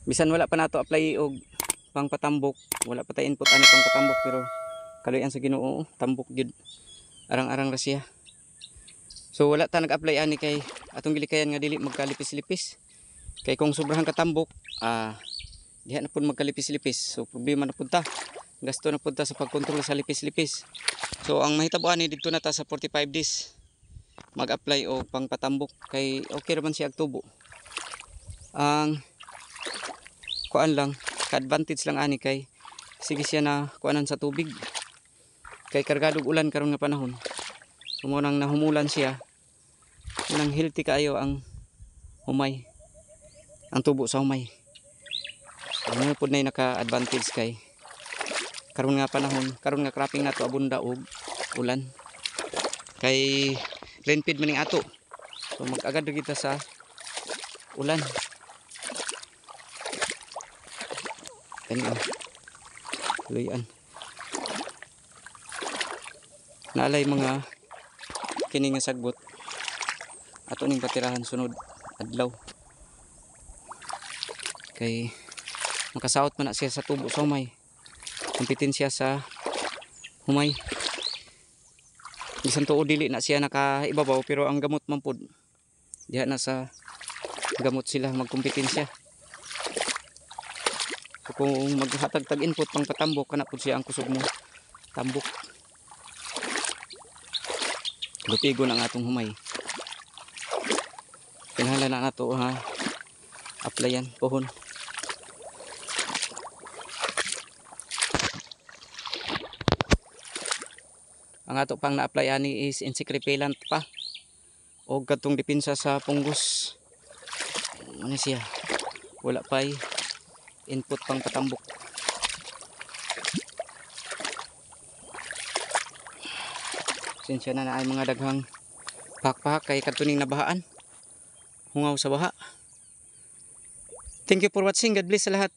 Bisan wala pa nato apply og pang patambok, wala pa tay input ani pang patambok, pero kaluyan sa Ginoo tambok gyud. Arang-arang ra siya. So wala ta nag-apply ani kay atong gilikayan nga dili magkalipis-lipis. Kay kung sobrang katambok, diha na pud magkalipis-lipis. So problema na pud ta. Gasto na pud ta sa pagkontrol sa lipis-lipis. So ang mahitabo ani didto na ta sa 45 days mag-apply o pang patambok kay okay ra man siya ag tubo. Ang kuan lang, ka-advantage lang ani kay sige siya na kuanan sa tubig. Kay kargadog ulan karon nga panahon. So mo nang nahumulan siya, nang healthy kaayo ang humay. Ang tubo sa humay. Ano pud nay naka-advantage kay karon nga panahon, karon nga cropping nato abunda og ulan. Kay rainfed maning ato. So mag-agad kita sa ulan. Ano? Luyan. Naalay mga kini nga sagbot. Ato ning patirahan sunod adlaw. Kay makasaot man na siya sa tubo sa humay. Kompetensya sa humay. Bisan tuod dili na siya nakaibabaw, pero ang gamot man pud diha na sa gamot sila magkompetensya. So kung maghatag tag input pang patambok kana pud siya ang kusog mo tambok. Lutigon ang atong humay. Kinahanglan na nato applyan pohon. Ang ato pang na-apply ani is insect repellent pa o katong depensa sa fungus. Ano siya? Wala pa'y input pang patambok. Sinsya na ay mga daghang pakpak kay katuning nabahaan. Hungaw sa baha. Thank you for watching. God bless sa lahat.